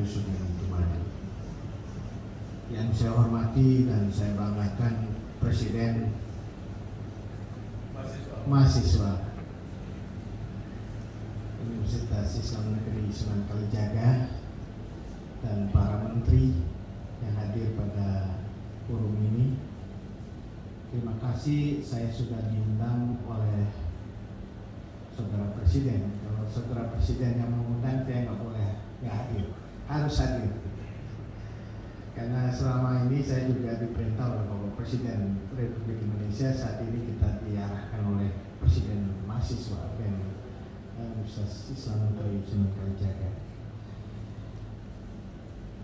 Sudirman untuk maju. Yang saya hormati dan saya banggakan Presiden mahasiswa Universitas Islam Negeri Sunan Kalijaga dan para menteri yang hadir pada forum ini. Terima kasih, saya sudah diundang oleh Saudara Presiden. Kalau Saudara Presiden yang mengundang, saya nggak hadir, harus hadir. Karena selama ini saya juga diperintah oleh Bapak Presiden Republik Indonesia. Saat ini kita diarahkan oleh Presiden mahasiswa BEM Universitas Islam Negeri Sunan Kalijaga.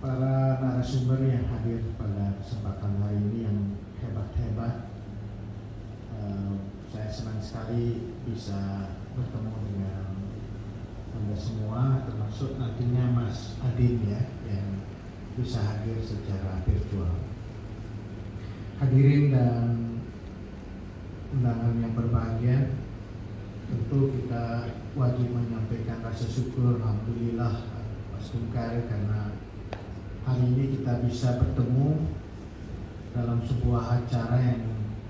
Para narasumber yang hadir pada kesempatan hari ini yang hebat-hebat, saya senang sekali bisa bertemu dengan Anda semua, termasuk nantinya Mas Adin ya, yang bisa hadir secara virtual. Hadirin dan undangan yang berbahagia, tentu kita wajib menyampaikan rasa syukur, alhamdulillah Mas Tungkar, karena hari ini kita bisa bertemu dalam sebuah acara yang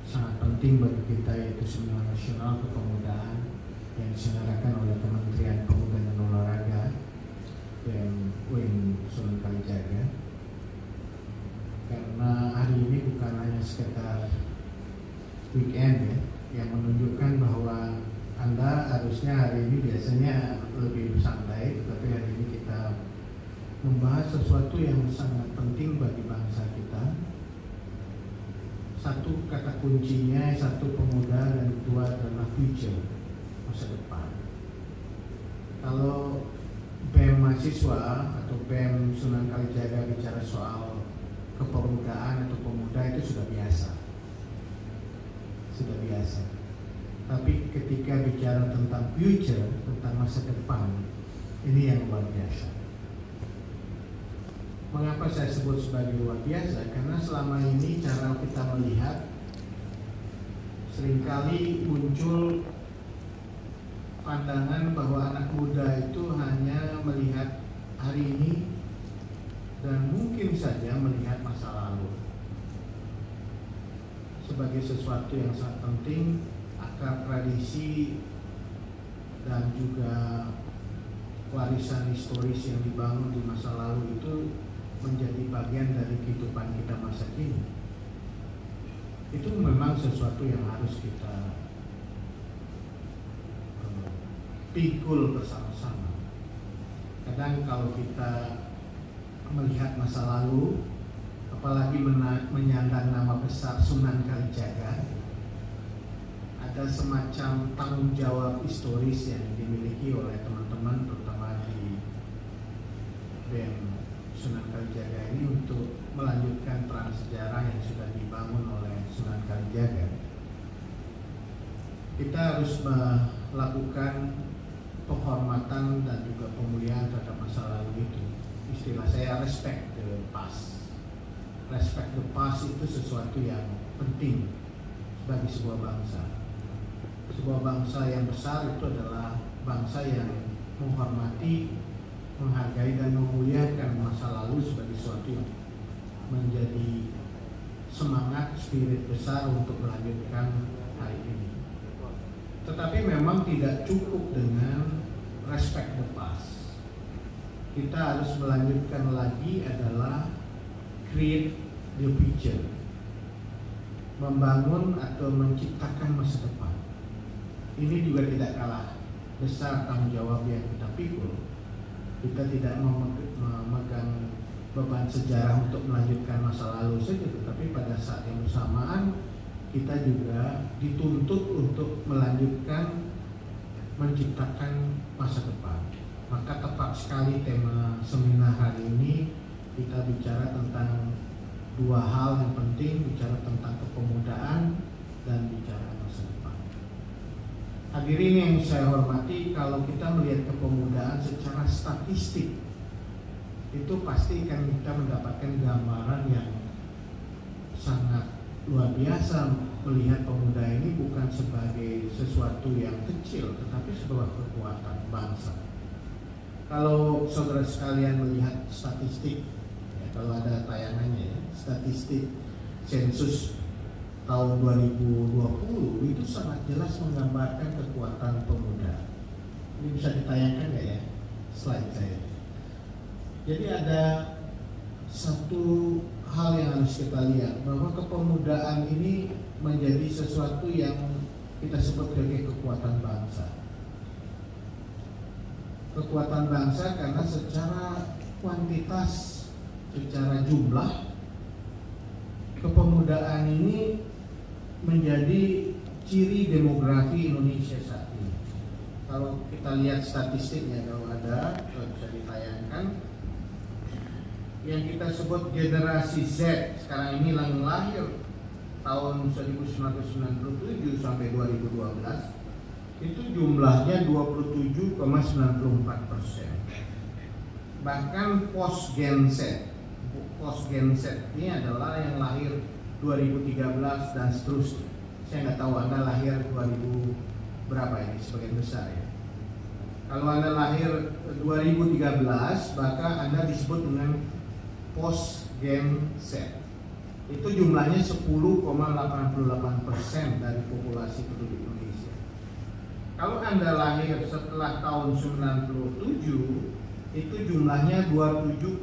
sangat penting bagi kita, yaitu Seminar Nasional Kepemudaan yang diselenggarakan oleh Kementerian Pemuda dan Olahraga dan UIN Sunan Kalijaga. Karena hari ini bukan hanya sekedar weekend ya, yang menunjukkan bahwa Anda harusnya hari ini biasanya lebih santai, tetapi hari ini kita membahas sesuatu yang sangat penting bagi bangsa kita. Satu kata kuncinya, satu pemuda, dan kedua adalah future, masa depan. Kalau BEM mahasiswa atau BEM Sunan Kalijaga bicara soal kepemudaan atau pemuda, itu sudah biasa. Tapi ketika bicara tentang future, tentang masa depan, ini yang luar biasa. Mengapa saya sebut sebagai luar biasa? Karena selama ini cara kita melihat seringkali muncul pandangan bahwa anak muda itu hanya melihat hari ini dan mungkin saja melihat masa lalu sebagai sesuatu yang sangat penting. Akar tradisi dan juga warisan historis yang dibangun di masa lalu itu menjadi bagian dari kehidupan kita masa kini. Itu memang sesuatu yang harus kita pikul bersama-sama. Kadang kalau kita melihat masa lalu, apalagi menyandang nama besar Sunan Kalijaga, ada semacam tanggung jawab historis yang dimiliki oleh teman-teman, terutama di BEM Sunan Kalijaga ini, untuk melanjutkan peran sejarah yang sudah dibangun oleh Sunan Kalijaga. Kita harus melakukan penghormatan dan juga pemulihan terhadap masa lalu itu. Istilah saya respect the past. Respect the past itu sesuatu yang penting bagi sebuah bangsa. Sebuah bangsa yang besar itu adalah bangsa yang menghormati, menghargai dan memuliakan masa lalu sebagai sesuatu yang menjadi semangat, spirit besar untuk melanjutkan hari ini. Tetapi memang tidak cukup dengan respect the past. Kita harus melanjutkan lagi adalah create the future, membangun atau menciptakan masa depan. Ini juga tidak kalah besar tanggung jawab yang kita pikul. Kita tidak memegang beban sejarah untuk melanjutkan masa lalu saja, tetapi pada saat yang bersamaan kita juga dituntut untuk melanjutkan menciptakan masa depan. Maka tepat sekali tema seminar hari ini, kita bicara tentang dua hal yang penting, bicara tentang kepemudaan dan bicara masa depan. Hadirin yang saya hormati, kalau kita melihat kepemudaan secara statistik, itu pasti kan kita mendapatkan gambaran yang sangat luar biasa, melihat pemuda ini bukan sebagai sesuatu yang kecil, tetapi sebuah kekuatan bangsa. Kalau saudara sekalian melihat statistik, ya, kalau ada tayangannya ya, statistik sensus tahun 2020 itu sangat jelas menggambarkan kekuatan pemuda. Ini bisa ditayangkan nggak ya slide saya? Jadi ada satu hal yang harus kita lihat, bahwa kepemudaan ini menjadi sesuatu yang kita sebut sebagai kekuatan bangsa. Kekuatan bangsa karena secara kuantitas, secara jumlah, kepemudaan ini menjadi ciri demografi Indonesia saat ini. Kalau kita lihat statistiknya, kalau ada, bisa ditayangkan, yang kita sebut generasi Z sekarang ini yang lahir tahun 1997 sampai 2012 itu jumlahnya 27,94%. Bahkan post Gen Z ini adalah yang lahir 2013 dan seterusnya. Saya nggak tahu Anda lahir 2000 berapa ini, sebagian besar ya. Kalau Anda lahir 2013, maka Anda disebut dengan post Gen Z. Itu jumlahnya 10,88% dari populasi penduduk Indonesia. Kalau Anda lahir setelah tahun 97, itu jumlahnya 27,94%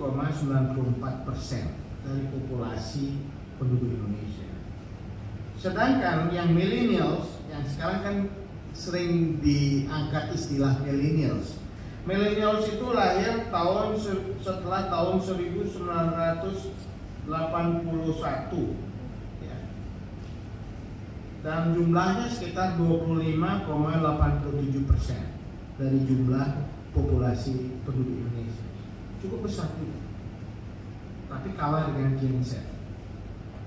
dari populasi penduduk Indonesia. Sedangkan yang millennials, yang sekarang kan sering diangkat istilah millennials. Millennials itu lahir setelah tahun 1981 ya. Dan jumlahnya sekitar 25,87% dari jumlah populasi penduduk Indonesia. Cukup besar juga, tapi kalah dengan Gen Z.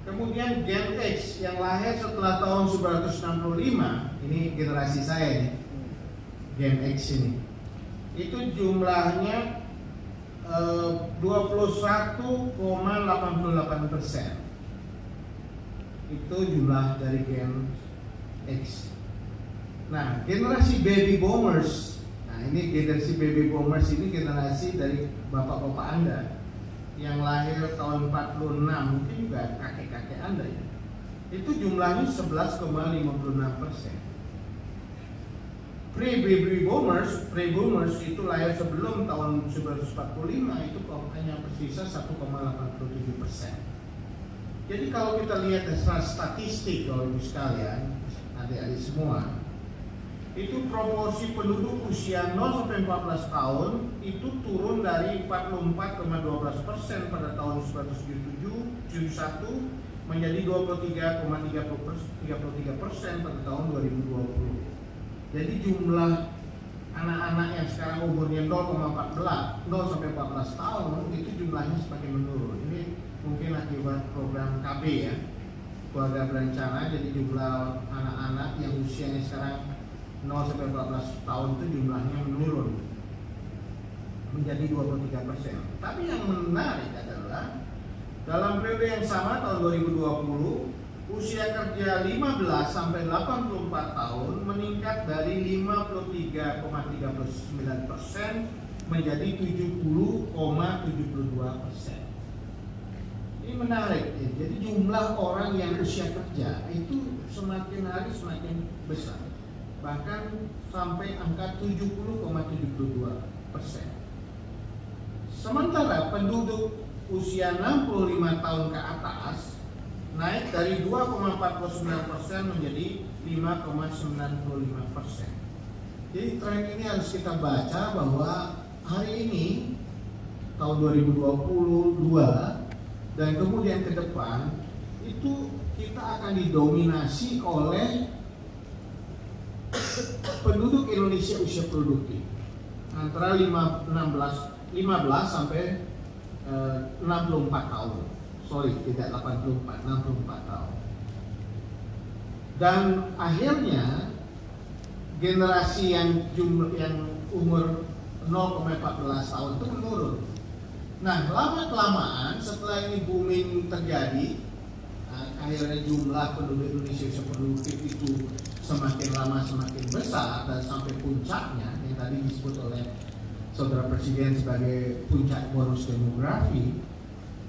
Kemudian Gen X yang lahir setelah tahun 1965, ini generasi saya nih, Gen X ini, itu jumlahnya 21,88%. Itu jumlah dari Gen X. Nah, generasi baby boomers. Nah, ini generasi baby boomers ini generasi dari bapak-bapak Anda yang lahir tahun 46, mungkin juga kakek-kakek Anda ya. Itu jumlahnya 11,56%. Pre-baby boomers itu lahir sebelum tahun 1945, itu hanya bersisa 1,87%. Jadi kalau kita lihat dasar statistik, kalau ibu sekalian, adik-adik semua, itu proporsi penduduk usia 0 sampai 14 tahun itu turun dari 44,12% pada tahun 1971 menjadi 23,33% pada tahun 2020. Jadi jumlah anak-anak yang sekarang umurnya 0 sampai 14 tahun itu jumlahnya semakin menurun. Ini mungkin akibat program KB ya, keluarga berencana. Jadi jumlah anak-anak yang usianya sekarang 0 sampai 14 tahun itu jumlahnya menurun menjadi 23%. Tapi yang menarik adalah dalam periode yang sama tahun 2020, usia kerja 15 sampai 84 tahun meningkat dari 53,39% menjadi 70,72%. Ini menarik ya. Jadi jumlah orang yang usia kerja itu semakin hari semakin besar, bahkan sampai angka 70,72%. Sementara penduduk usia 65 tahun ke atas naik dari 2,49% menjadi 5,95%. Jadi tren ini harus kita baca bahwa hari ini tahun 2022 dan kemudian ke depan itu kita akan didominasi oleh penduduk Indonesia usia produktif antara 15 sampai 64 tahun. Sorry, tidak 84, 64 tahun. Dan akhirnya generasi yang umur 0,14 tahun itu menurun. Nah, lama-kelamaan setelah ini booming terjadi, akhirnya jumlah penduduk Indonesia usia produktif itu semakin lama semakin besar dan sampai puncaknya yang tadi disebut oleh Saudara Presiden sebagai puncak bonus demografi,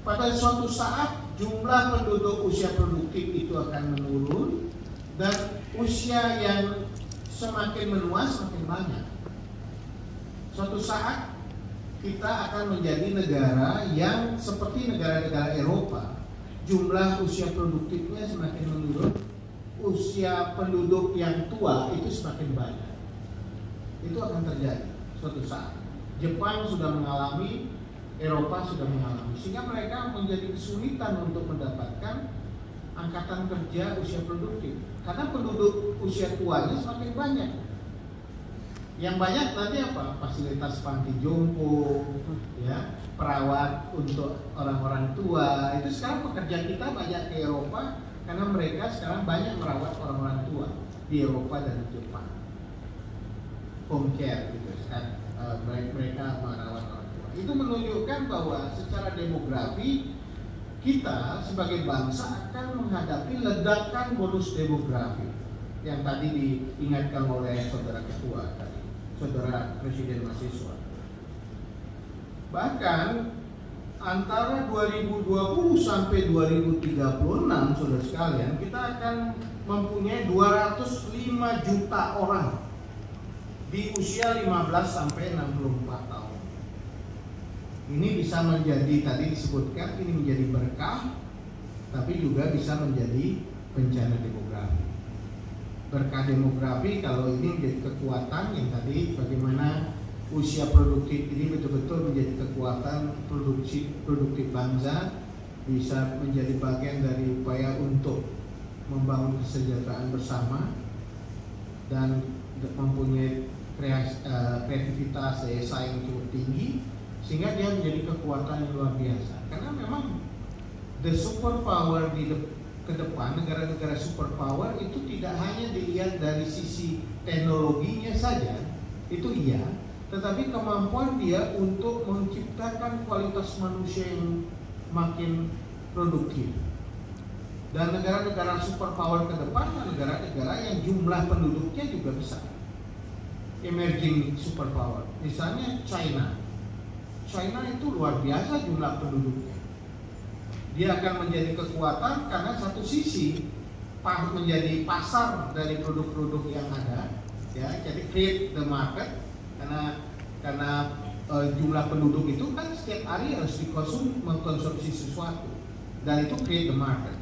pada suatu saat jumlah penduduk usia produktif itu akan menurun dan usia yang semakin menua semakin banyak. Suatu saat kita akan menjadi negara yang seperti negara-negara Eropa, jumlah usia produktifnya semakin menurun, usia penduduk yang tua itu semakin banyak. Itu akan terjadi suatu saat. Jepang sudah mengalami, Eropa sudah mengalami, sehingga mereka menjadi kesulitan untuk mendapatkan angkatan kerja usia produktif karena penduduk usia tuanya semakin banyak. Yang banyak nanti apa? Fasilitas panti jompo, ya, perawat untuk orang-orang tua. Itu sekarang pekerja kita banyak ke Eropa karena mereka sekarang banyak merawat orang-orang tua di Eropa dan di Jepang. Home care gitu kan, mereka merawat orang tua. Itu menunjukkan bahwa secara demografi kita sebagai bangsa akan menghadapi ledakan bonus demografi yang tadi diingatkan oleh saudara ketua tadi, saudara Presiden mahasiswa. Bahkan antara 2020 sampai 2036, saudara sekalian, kita akan mempunyai 205 juta orang di usia 15 sampai 64 tahun. Ini bisa menjadi, tadi disebutkan, ini menjadi berkah, tapi juga bisa menjadi bencana demografi. Berkah demografi kalau ini menjadi kekuatan yang tadi bagaimana usia produktif ini betul-betul menjadi kekuatan produktif bangsa, bisa menjadi bagian dari upaya untuk membangun kesejahteraan bersama dan mempunyai kreativitas, daya saing cukup tinggi, sehingga dia menjadi kekuatan yang luar biasa. Karena memang the superpower ke depan, negara-negara superpower itu tidak hanya dilihat dari sisi teknologinya saja, itu iya, tetapi kemampuan dia untuk menciptakan kualitas manusia yang makin produktif. Dan negara-negara superpower ke depan adalah negara-negara yang jumlah penduduknya juga besar. Emerging superpower, misalnya China. China itu luar biasa jumlah penduduknya. Dia akan menjadi kekuatan karena satu sisi menjadi pasar dari produk-produk yang ada, ya, jadi create the market karena jumlah penduduk itu kan setiap hari harus mengkonsumsi sesuatu, dan itu create the market.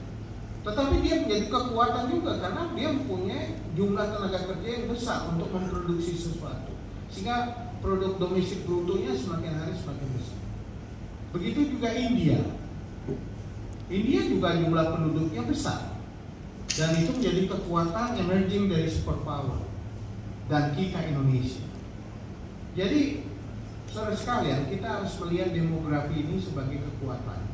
Tetapi dia menjadi kekuatan juga karena dia mempunyai jumlah tenaga kerja yang besar untuk memproduksi sesuatu, sehingga produk domestik brutonya semakin hari semakin besar. Begitu juga India. India juga jumlah penduduknya besar, dan itu menjadi kekuatan emerging dari superpower. Dan kita Indonesia. Jadi saudara sekalian, kita harus melihat demografi ini sebagai kekuatan.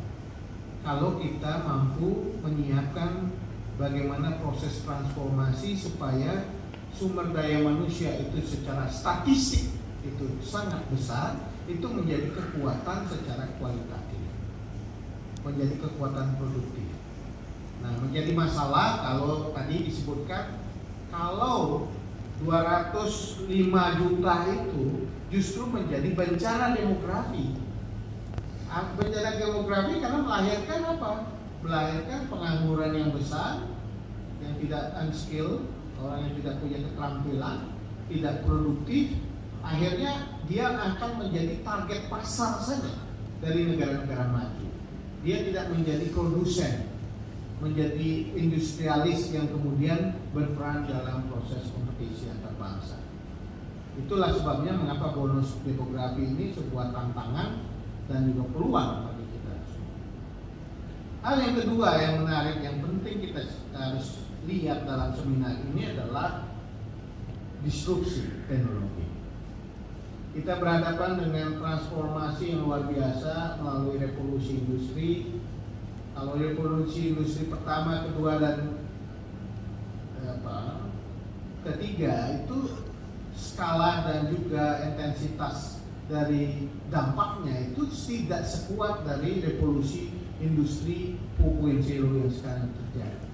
Kalau kita mampu menyiapkan bagaimana proses transformasi supaya sumber daya manusia itu secara statistik itu sangat besar, itu menjadi kekuatan secara kualitatif, menjadi kekuatan produktif. Nah, menjadi masalah kalau tadi disebutkan kalau 205 juta itu justru menjadi bencana demografi. Bencana demografi karena melahirkan apa? Melahirkan pengangguran yang besar, yang tidak unskilled, orang yang tidak punya keterampilan, tidak produktif. Akhirnya dia akan menjadi target pasar saja dari negara-negara maju. Dia tidak menjadi produsen, menjadi industrialis yang kemudian berperan dalam proses kompetisi antar bangsa. Itulah sebabnya mengapa bonus demografi ini sebuah tantangan dan juga peluang bagi kita semua. Hal yang kedua yang menarik, yang penting kita harus lihat dalam seminar ini adalah disrupsi teknologi. Kita berhadapan dengan transformasi yang luar biasa melalui revolusi industri. Kalau revolusi industri pertama, kedua, dan ketiga itu skala dan juga intensitas dari dampaknya itu tidak sekuat dari revolusi industri 4.0 yang sekarang terjadi.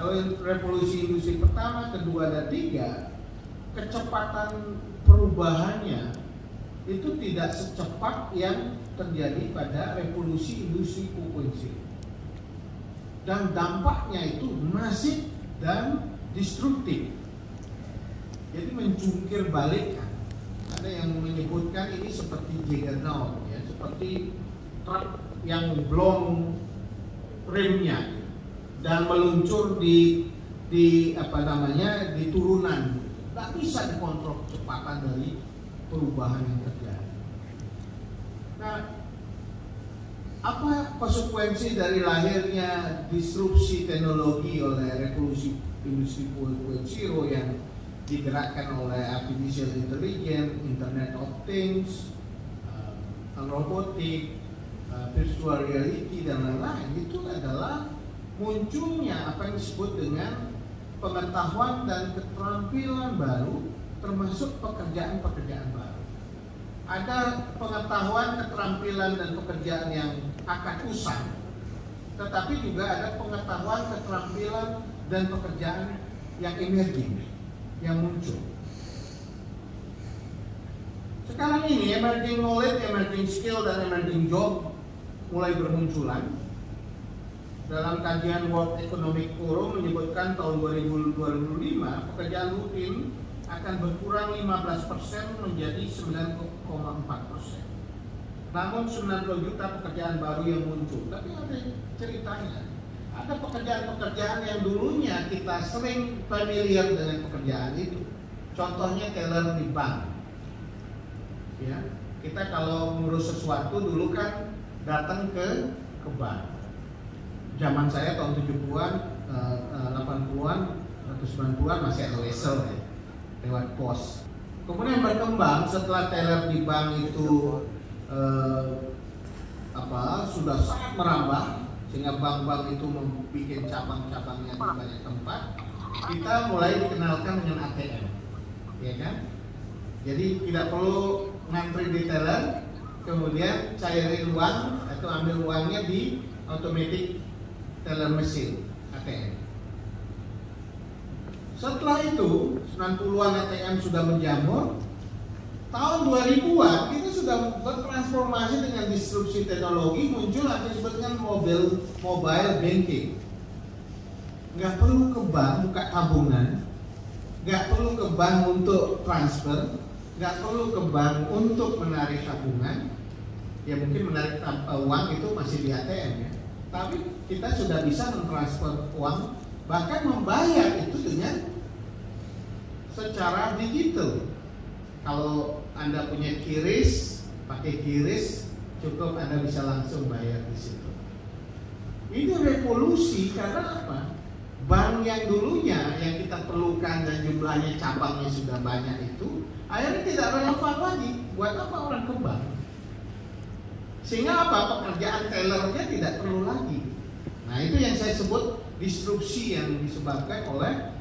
Kalau revolusi industri pertama, kedua, dan tiga, kecepatan perubahannya itu tidak secepat yang terjadi pada revolusi industri 4.0. Dan dampaknya itu masif dan destruktif. Jadi mencungkir balik. Ada yang menyebutkan ini seperti juggernaut, ya, seperti truk yang blong remnya dan meluncur di turunan. Tidak bisa dikontrol kecepatan dari perubahan yang terjadi. Nah, apa konsekuensi dari lahirnya disrupsi teknologi oleh revolusi industri 4.0 yang digerakkan oleh artificial intelligence, internet of things, robotik, virtual reality dan lain-lain? Itu adalah munculnya apa yang disebut dengan pengetahuan dan keterampilan baru, termasuk pekerjaan-pekerjaan baru. Ada pengetahuan, keterampilan dan pekerjaan yang akan usang, tetapi juga ada pengetahuan, keterampilan dan pekerjaan yang emerging, yang muncul. Sekarang ini emerging knowledge, emerging skill dan emerging job mulai bermunculan. Dalam kajian World Economic Forum menyebutkan tahun 2005 pekerjaan rutin akan berkurang 15% menjadi 9,4%. Namun 90 juta pekerjaan baru yang muncul. Tapi ada ceritanya. Ada pekerjaan-pekerjaan yang dulunya kita sering familiar dengan pekerjaan itu. Contohnya teller di bank. Ya, kita kalau ngurus sesuatu dulu kan datang ke bank. Zaman saya tahun 70-an, 80-an, 90-an masih ada wesel ya, lewat pos. Kemudian berkembang setelah teller di bank itu sudah sangat merambah, sehingga bank-bank itu membuat cabang-cabangnya di banyak tempat. Kita mulai dikenalkan dengan ATM, ya kan? Jadi tidak perlu ngantri di teller, kemudian cairin uang atau ambil uangnya di automatic teller mesin ATM. Setelah itu 90-an ATM sudah menjamur. Tahun 2000-an kita sudah bertransformasi dengan disrupsi teknologi, muncul apa yang disebut dengan mobile banking. Nggak perlu ke bank buka tabungan, nggak perlu ke bank untuk transfer, nggak perlu ke bank untuk menarik tabungan. Ya mungkin menarik uang itu masih di ATM ya. Tapi kita sudah bisa mentransfer uang, bahkan membayar itu dengan secara digital. Kalau Anda punya QRIS, pakai QRIS, cukup Anda bisa langsung bayar di situ. Ini revolusi karena apa? Bank yang dulunya yang kita perlukan dan jumlahnya cabangnya sudah banyak itu, akhirnya tidak relevan lagi. Buat apa orang ke bank? Sehingga apa? Pekerjaan tellernya tidak perlu lagi. Nah itu yang saya sebut disrupsi yang disebabkan oleh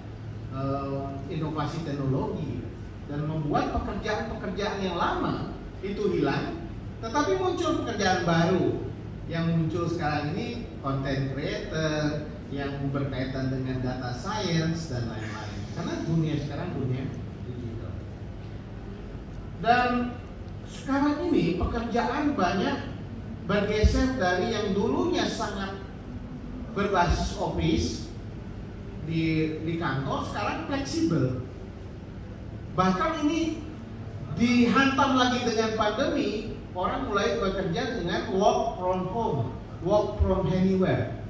inovasi teknologi dan membuat pekerjaan-pekerjaan yang lama itu hilang, tetapi muncul pekerjaan baru yang muncul sekarang ini, content creator yang berkaitan dengan data science dan lain-lain. Karena dunia sekarang dunia digital. Dan sekarang ini pekerjaan banyak bergeser dari yang dulunya sangat berbasis office di kantor, sekarang fleksibel. Bahkan ini dihantam lagi dengan pandemi, orang mulai bekerja dengan work from home, work from anywhere.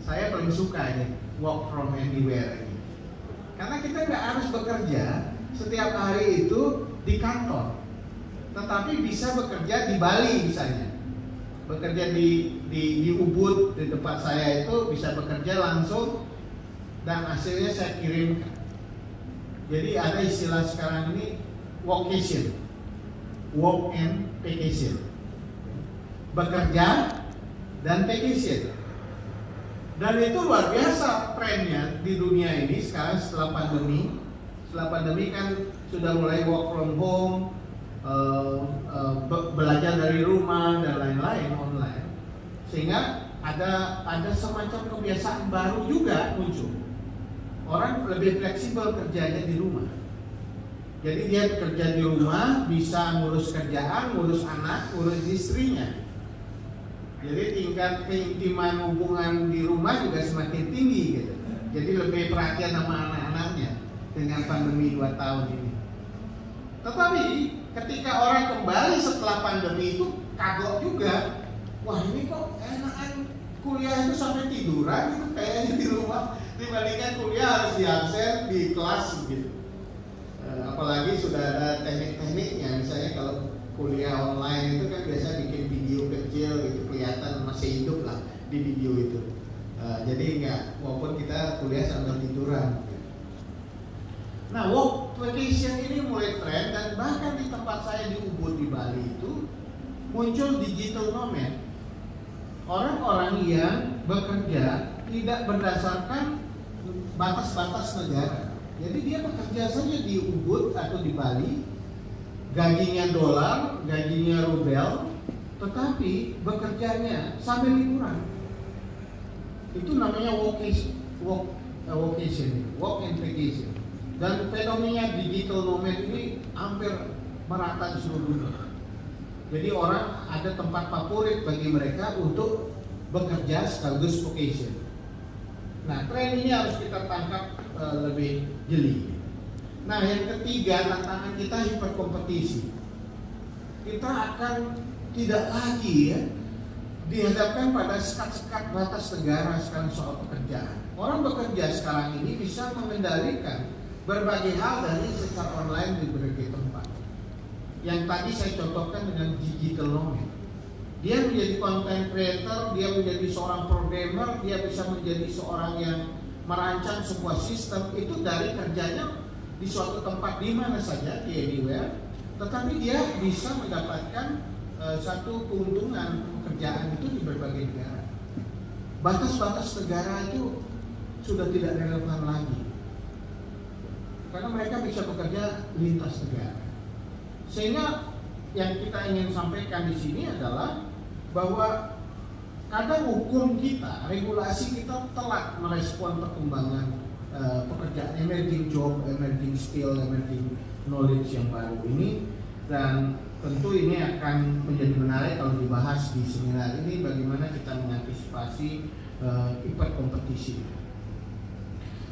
Saya paling suka ini work from anywhere ini, karena kita nggak harus bekerja setiap hari itu di kantor, tetapi bisa bekerja di Bali misalnya, bekerja di Ubud di tempat saya itu bisa bekerja langsung dan hasilnya saya kirimkan. Jadi ada istilah sekarang ini workation, work and vacation, bekerja dan vacation. Dan itu luar biasa trennya di dunia ini sekarang setelah pandemi. Setelah pandemi kan sudah mulai work from home, belajar dari rumah dan lain-lain online, sehingga ada semacam kebiasaan baru juga muncul. Orang lebih fleksibel kerjanya di rumah. Jadi dia bekerja di rumah, bisa ngurus kerjaan, ngurus anak, ngurus istrinya. Jadi tingkat keintiman hubungan di rumah juga semakin tinggi gitu. Jadi lebih perhatian sama anak-anaknya dengan pandemi 2 tahun ini. Tetapi ketika orang kembali setelah pandemi itu kagok juga. Wah, ini kok enakan kuliah itu sampai tiduran gitu kayaknya di rumah dibandingkan kuliah harus di absen di kelas gitu. Apalagi sudah ada teknik-tekniknya, misalnya kalau kuliah online itu kan biasa bikin video kecil gitu kelihatan masih hidup lah di video itu. Jadi nggak, walaupun kita kuliah sambil tiduran. Nah, work vacation ini mulai tren dan bahkan di tempat saya di Ubud di Bali itu muncul digital nomad. Orang-orang yang bekerja tidak berdasarkan batas-batas negara. Jadi dia bekerja saja di Ubud atau di Bali, gajinya dolar, gajinya rubel, tetapi bekerjanya sambil liburan. Itu namanya work and vacation. Dan fenomena digital nomad ini hampir merata di seluruh dunia. Jadi orang ada tempat favorit bagi mereka untuk bekerja sekaligus vacation. Nah, tren ini harus kita tangkap lebih jeli. Nah, yang ketiga, tantangan kita hiperkompetisi. Kita akan tidak lagi ya dihadapkan pada sekat-sekat batas negara sekarang soal pekerjaan. Orang bekerja sekarang ini bisa mengendalikan berbagai hal dari secara online di berbagai tempat. Yang tadi saya contohkan dengan digital nomad. Dia menjadi content creator, dia menjadi seorang programmer, dia bisa menjadi seorang yang merancang sebuah sistem itu dari kerjanya di suatu tempat di mana saja, di anywhere. Tetapi dia bisa mendapatkan satu keuntungan pekerjaan itu di berbagai negara. Batas-batas negara itu sudah tidak relevan lagi, karena mereka bisa bekerja lintas negara. Sehingga yang kita ingin sampaikan di sini adalah bahwa kadang hukum kita, regulasi kita telat merespon perkembangan pekerjaan, emerging job, emerging skill, emerging knowledge yang baru ini. Dan tentu ini akan menjadi menarik kalau dibahas di seminar ini, bagaimana kita mengantisipasi hiperkompetisi.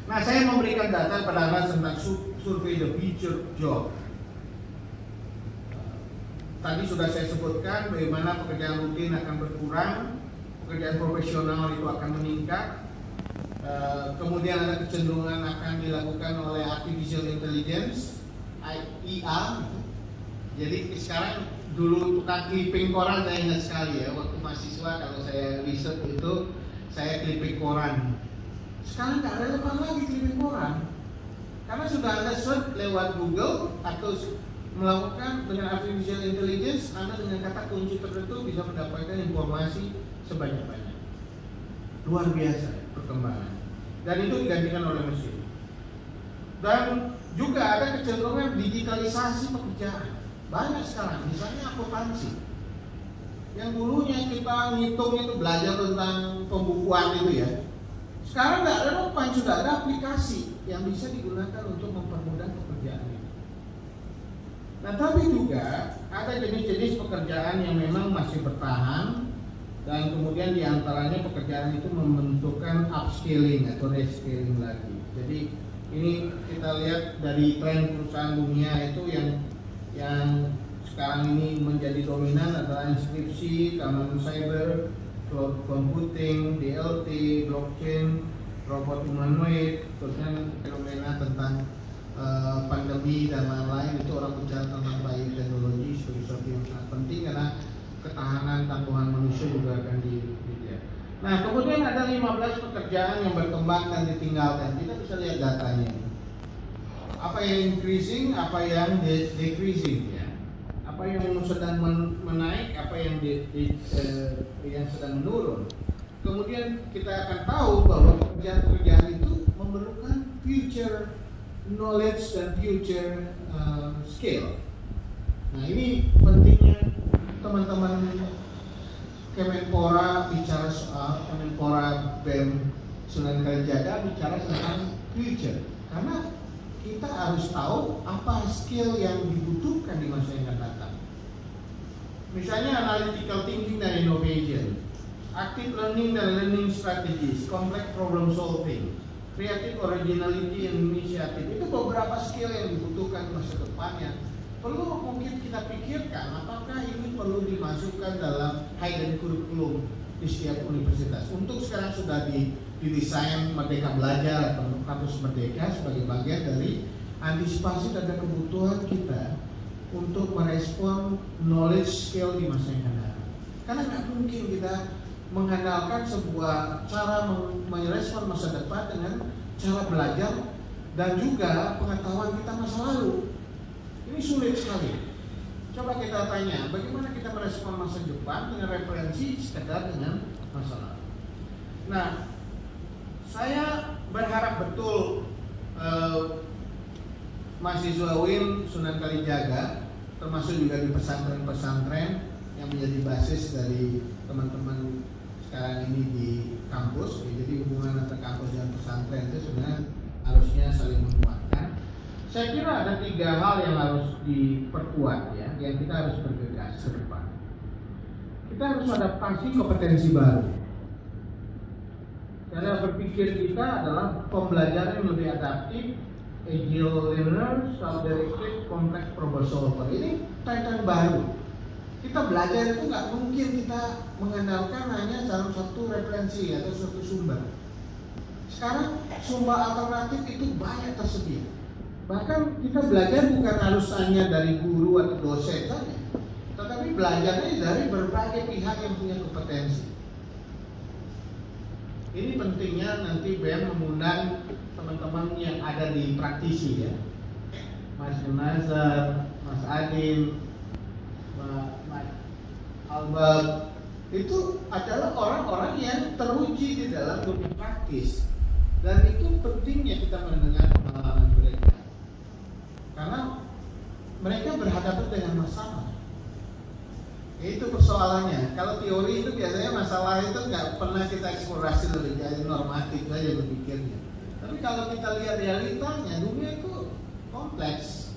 Nah, saya memberikan data pada Anda tentang survei The Future Job. Tadi sudah saya sebutkan bagaimana pekerjaan rutin akan berkurang, pekerjaan profesional itu akan meningkat. Kemudian ada kecenderungan akan dilakukan oleh artificial intelligence, IA. Jadi sekarang dulu tukang clipping koran saya ingat sekali ya, waktu mahasiswa kalau saya riset itu saya clipping koran. Sekarang nggak relevan lagi clipping koran, karena sudah ada search lewat Google atau melakukan dengan artificial intelligence, Anda dengan kata kunci tertentu bisa mendapatkan informasi sebanyak-banyak. Luar biasa perkembangan. Dan itu digantikan oleh mesin. Dan juga ada kecenderungan digitalisasi pekerjaan. Banyak sekarang, misalnya akuntansi. Yang dulunya kita ngitung itu belajar tentang pembukuan itu ya. Sekarang nggak relevan, sudah ada aplikasi yang bisa digunakan untuk mempermudah pekerjaan. Nah, tapi juga ada jenis-jenis pekerjaan yang memang masih bertahan, dan kemudian diantaranya pekerjaan itu membentukkan upscaling atau reskilling lagi. Jadi ini kita lihat dari tren perusahaan dunia itu yang sekarang ini menjadi dominan adalah inskripsi, keamanan cyber, cloud computing, DLT, blockchain, robot humanoid, terusnya fenomena tentang pandemi dan lain-lain. Itu orang bicara tentang bioteknologi sebagai sesuatu yang sangat penting karena ketahanan tangguhan manusia juga akan dilihat. Nah, kemudian ada 15 pekerjaan yang berkembang dan ditinggalkan. Kita bisa lihat datanya. Apa yang increasing, apa yang decreasing ya. Apa yang sedang menaik, apa yang yang sedang menurun. Kemudian kita akan tahu bahwa pekerjaan-pekerjaan itu memerlukan future knowledge dan future skill. Nah, ini pentingnya teman-teman Kemenpora bicara soal Kemenpora BEM Sunan Kalijaga bicara tentang future, karena kita harus tahu apa skill yang dibutuhkan di masa yang akan datang. Misalnya analytical thinking dan innovation, active learning dan learning strategies, complex problem solving, creative originality and initiative. Itu beberapa skill yang dibutuhkan di masa depannya. Perlu mungkin kita pikirkan apakah ini perlu dimasukkan dalam hidden curriculum di setiap universitas. Untuk sekarang sudah didesain Merdeka Belajar atau Kampus Merdeka sebagai bagian dari antisipasi dan kebutuhan kita untuk merespon knowledge skill di masa yang akan datang. Karena nggak mungkin kita mengandalkan sebuah cara merespon masa depan dengan cara belajar dan juga pengetahuan kita masa lalu. Ini sulit sekali. Coba kita tanya, bagaimana kita merespon masa depan dengan referensi sekedar dengan masa lalu. Nah, saya berharap betul mahasiswa UIN Sunan Kalijaga, termasuk juga di pesantren-pesantren yang menjadi basis dari teman-teman sekarang ini di kampus. Jadi hubungan antara kampus dan pesantren itu sebenarnya harusnya saling menguatkan. Saya kira ada 3 hal yang harus diperkuat ya, yang kita harus bergegas ke depan. Kita harus adaptasi kompetensi baru. Cara berpikir kita adalah pembelajaran yang lebih adaptif, agile learner, self-directed, complex problem solver. Ini tren baru. Kita belajar itu nggak mungkin kita mengandalkan hanya dalam satu referensi atau suatu sumber. Sekarang sumber alternatif itu banyak tersedia. Bahkan kita belajar bukan harus hanya dari guru atau dosen saja, tetapi belajarnya dari berbagai pihak yang punya kompetensi. Ini pentingnya nanti BEM mengundang teman-teman yang ada di praktisi ya, Mas Nazar, Mas Adin, Mas Albert, itu adalah orang-orang yang teruji di dalam dunia praktis, dan itu pentingnya kita mendengar pengalaman mereka. Karena mereka berhadapan dengan masalah. Itu persoalannya. Kalau teori itu biasanya masalah itu nggak pernah kita eksplorasi lebih jauh, normatif saja berpikirnya. Tapi kalau kita lihat realitanya, dunia itu kompleks.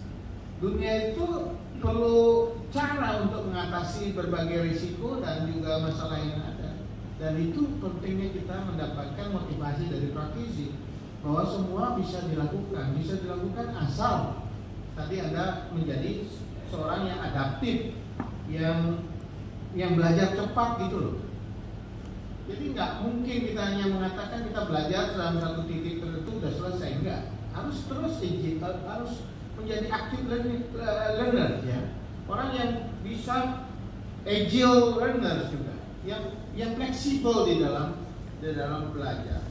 Dunia itu perlu cara untuk mengatasi berbagai risiko dan juga masalah yang ada. Dan itu pentingnya kita mendapatkan motivasi dari praktisi bahwa semua bisa dilakukan asal tadi Anda menjadi seorang yang adaptif, yang belajar cepat gitu loh. Jadi nggak mungkin kita hanya mengatakan kita belajar dalam satu titik tertentu sudah selesai, enggak. Harus terus digital, harus menjadi active learner ya. Orang yang bisa agile learner juga, yang fleksibel di dalam belajar.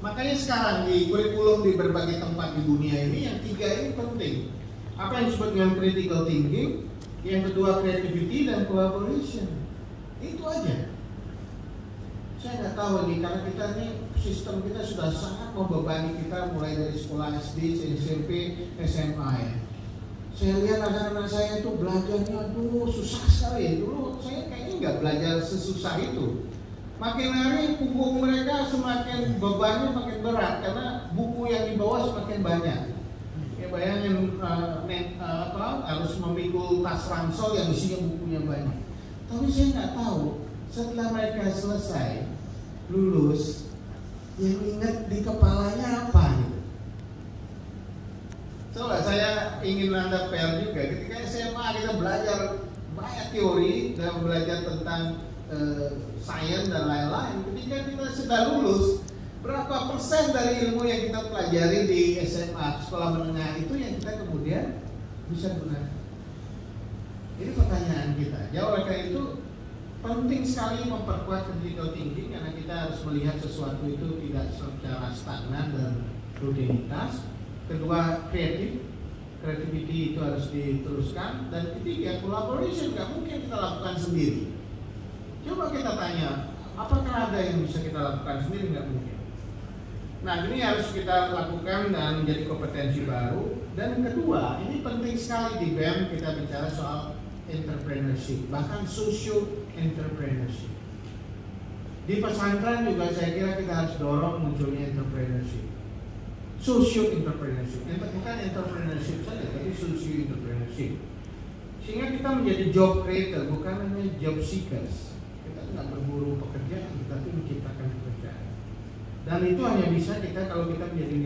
Makanya sekarang di kurikulum di berbagai tempat di dunia ini yang 3 ini penting. Apa yang disebut dengan critical thinking, yang kedua creativity dan collaboration. Itu aja. Saya nggak tahu nih, karena kita nih sistem kita sudah sangat membebani kita mulai dari sekolah SD, SMP, SMA ya. Saya lihat anak-anak saya itu belajarnya susah sekali. Dulu saya kayaknya nggak belajar sesusah itu. Makin hari punggung mereka semakin bebannya makin berat karena buku yang dibawa semakin banyak. Ya bayangin harus memikul tas ransel yang isinya bukunya banyak. Tapi saya nggak tahu setelah mereka selesai lulus, yang ingat di kepalanya apa gitu. Coba saya ingin Anda PR juga. Ketika SMA kita belajar banyak teori dan belajar tentang sains dan lain-lain. Ketika kita sudah lulus, berapa persen dari ilmu yang kita pelajari di SMA, sekolah menengah itu yang kita kemudian bisa gunakan? Ini pertanyaan kita. Ya oleh karena itu penting sekali memperkuat critical thinking, karena kita harus melihat sesuatu itu tidak secara stagnan dan rutinitas. Kedua, creativity itu harus diteruskan. Dan ketiga, collaboration nggak mungkin kita lakukan sendiri. Coba kita tanya, apakah ada yang bisa kita lakukan sendiri? Nggak mungkin. Nah, ini harus kita lakukan dan menjadi kompetensi baru. Dan kedua, ini penting sekali di BEM kita bicara soal entrepreneurship, bahkan social entrepreneurship. Di pesantren juga saya kira kita harus dorong munculnya entrepreneurship. social entrepreneurship. Bukan entrepreneurship saja, tapi social entrepreneurship. Sehingga kita menjadi job creator, bukan hanya job seekers. Kita nggak berburu pekerjaan, tapi menciptakan pekerjaan. Dan itu hanya bisa kita kalau kita menjadi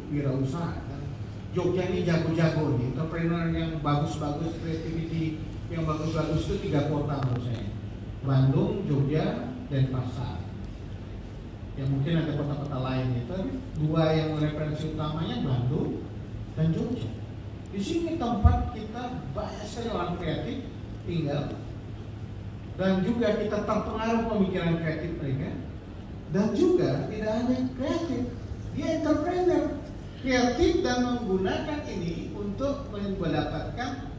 wirausaha. Jogja ini jago-jago nih, entrepreneur yang bagus-bagus, creativity yang bagus-bagus itu 3 kota menurut saya. Bandung, Jogja, Denpasar. Ya mungkin ada kota-kota lain itu, tapi 2 yang referensi utamanya Bandung dan Jogja. Di sini tempat kita banyak sekali orang kreatif tinggal, dan juga kita terpengaruh pemikiran kreatif mereka, dan juga tidak hanya kreatif, dia entrepreneur, kreatif dan menggunakan ini untuk mendapatkan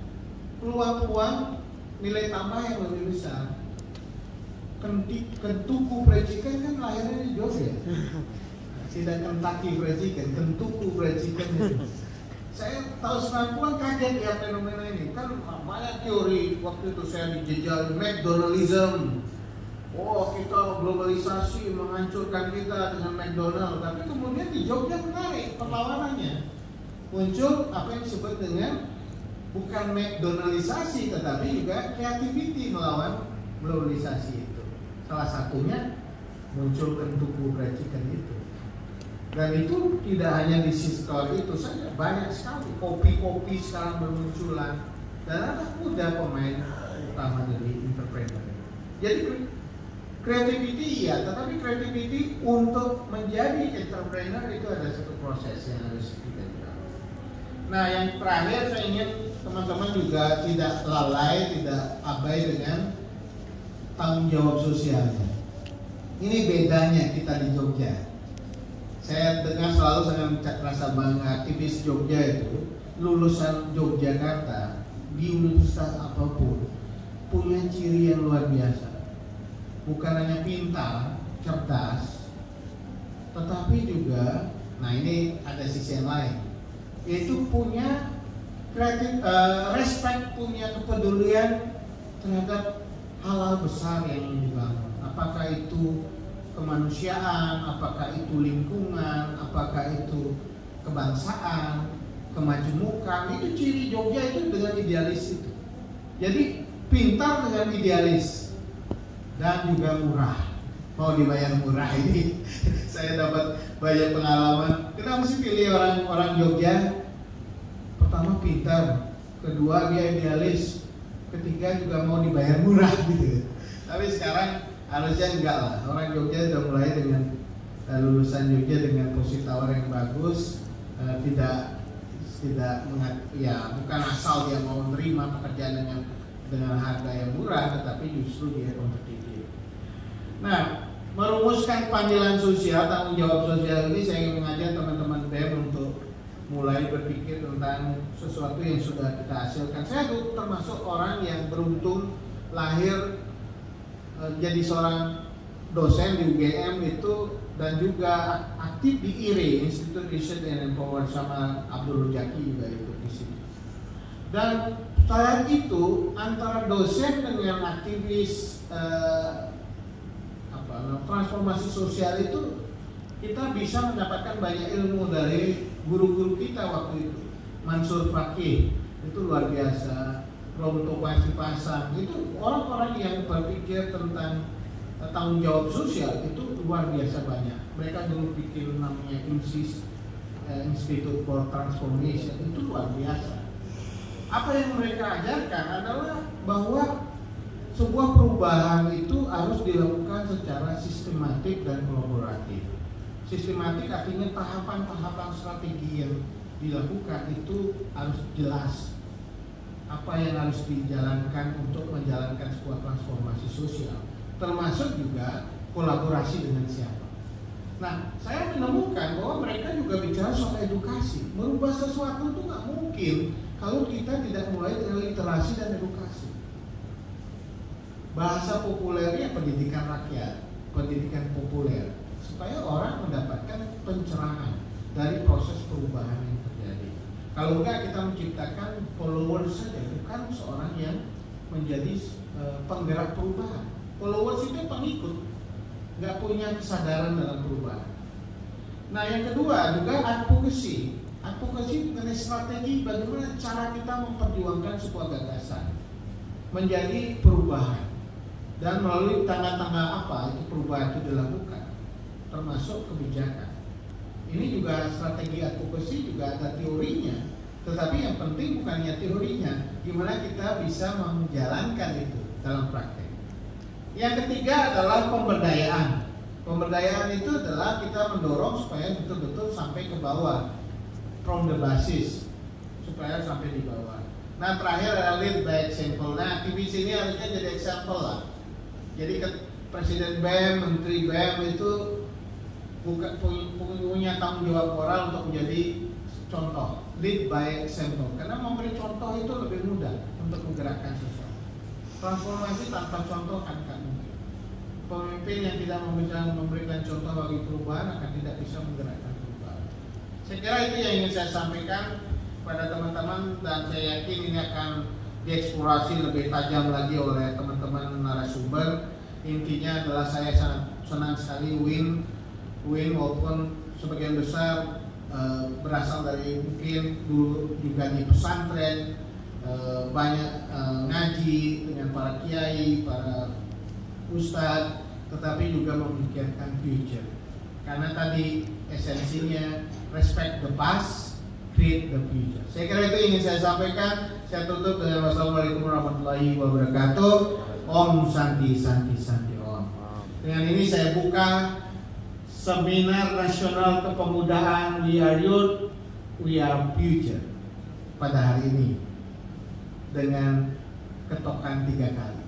peluang-peluang nilai tambah yang lebih besar. Kentuku Fried Chicken kan lahirnya di Jogja. Tidak Kentucky Fried Chicken, Kentuku Fried Chicken itu. Saya tahun 90-an kaget ya fenomena ini. Kan banyak teori waktu itu saya dijejali McDonaldism. Oh, kita globalisasi menghancurkan kita dengan McDonald. Tapi kemudian di Jogja menarik perlawanannya. Muncul apa yang disebut dengan bukan McDonaldisasi, tetapi juga creativity melawan globalisasi itu. Salah satunya muncul Kentuku Fried Chicken itu. Dan itu tidak hanya di sektor itu saja, banyak sekali kopi-kopi sekarang bermunculan. Dan anak muda pemain utama dari entrepreneur. Jadi creativity iya, tetapi creativity untuk menjadi entrepreneur itu ada satu proses yang harus kita jalani. Nah, yang terakhir saya ingin teman-teman juga tidak lalai, tidak abai dengan tanggung jawab sosialnya. Ini bedanya kita di Jogja. Saya dengar selalu saya merasa bangga aktivis Jogja itu lulusan Yogyakarta di universitas apapun punya ciri yang luar biasa. Bukan hanya pintar, cerdas, tetapi juga, nah ini ada sisi yang lain, yaitu punya respect, punya kepedulian terhadap hal-hal besar yang dibangun. Apakah itu kemanusiaan, apakah itu lingkungan, apakah itu kebangsaan, kemajemukan. Itu ciri Jogja itu dengan idealis itu. Jadi pintar dengan idealis dan juga murah. Mau dibayar murah ini saya dapat banyak pengalaman. Kenapa sih pilih orang Jogja? Pertama pintar, kedua dia idealis, ketiga juga mau dibayar murah gitu. Tapi sekarang harusnya enggak lah. Orang Jogja sudah mulai dengan lulusan Jogja dengan posisi tawar yang bagus, tidak bukan asal dia mau menerima pekerjaan dengan harga yang murah, tetapi justru dia kompetitif. Nah, merumuskan panggilan sosial, tanggung jawab sosial ini saya ingin mengajak teman-teman BEM untuk mulai berpikir tentang sesuatu yang sudah kita hasilkan. Saya termasuk orang yang beruntung lahir jadi seorang dosen di UGM itu, dan juga aktif di IRE, Institute Research and Empower, sama Abdul Rujaki juga ikut di sini. Dan saat itu antara dosen dengan aktivis transformasi sosial itu kita bisa mendapatkan banyak ilmu dari guru-guru kita waktu itu. Mansur Fakih itu luar biasa, Roberto Pasang, itu orang-orang yang berpikir tentang tanggung jawab sosial itu luar biasa banyak. Mereka dulu pikir namanya Institute for Transformation, itu luar biasa. Apa yang mereka ajarkan adalah bahwa sebuah perubahan itu harus dilakukan secara sistematik dan kolaboratif. Sistematik artinya tahapan-tahapan strategi yang dilakukan itu harus jelas. Apa yang harus dijalankan untuk menjalankan sebuah transformasi sosial, termasuk juga kolaborasi dengan siapa. Nah, saya menemukan bahwa mereka juga bicara soal edukasi. Merubah sesuatu itu nggak mungkin kalau kita tidak mulai dengan literasi dan edukasi. Bahasa populernya pendidikan rakyat, pendidikan populer, supaya orang mendapatkan pencerahan dari proses perubahan yang terjadi. Kalau enggak, kita menciptakan followers saja, bukan seorang yang menjadi penggerak perubahan. Followers itu pengikut, nggak punya kesadaran dalam perubahan. Nah, yang kedua juga advokasi. Advokasi mengenai strategi bagaimana cara kita memperjuangkan sebuah gagasan menjadi perubahan, dan melalui tangga-tangga apa itu perubahan itu dilakukan, termasuk kebijakan. Ini juga strategi advokasi, juga ada teorinya, tetapi yang penting bukannya teorinya, gimana kita bisa menjalankan itu dalam praktek. Yang ketiga adalah pemberdayaan. Pemberdayaan itu adalah kita mendorong supaya betul-betul sampai ke bawah, from the basis, supaya sampai di bawah. Nah, terakhir adalah lead by example. Nah, TBC ini harusnya jadi example lah. Jadi Presiden BEM, Menteri BEM itu punya tanggung jawab moral untuk menjadi contoh, lead by example. Karena memberi contoh itu lebih mudah untuk menggerakkan sesuatu. Transformasi tanpa contoh kan tak mungkin. Pemimpin yang tidak memberikan contoh bagi perubahan akan tidak bisa menggerakkan perubahan. Saya kira itu yang ingin saya sampaikan pada teman-teman, dan saya yakin ini akan dieksplorasi lebih tajam lagi oleh teman-teman narasumber. Intinya adalah saya sangat senang sekali Win walaupun sebagian besar berasal dari mungkin dulu juga di pesantren, banyak ngaji dengan para kiai, para ustadz, tetapi juga memikirkan future. Karena tadi esensinya respect the past, create the future. Saya kira itu ingin saya sampaikan. Saya tutup dengan wassalamualaikum warahmatullahi wabarakatuh. Om Santi Santi Santi Om. Dengan ini saya buka Seminar Nasional Kepemudaan We Are Youth, We Are Future pada hari ini dengan ketokan 3 kali.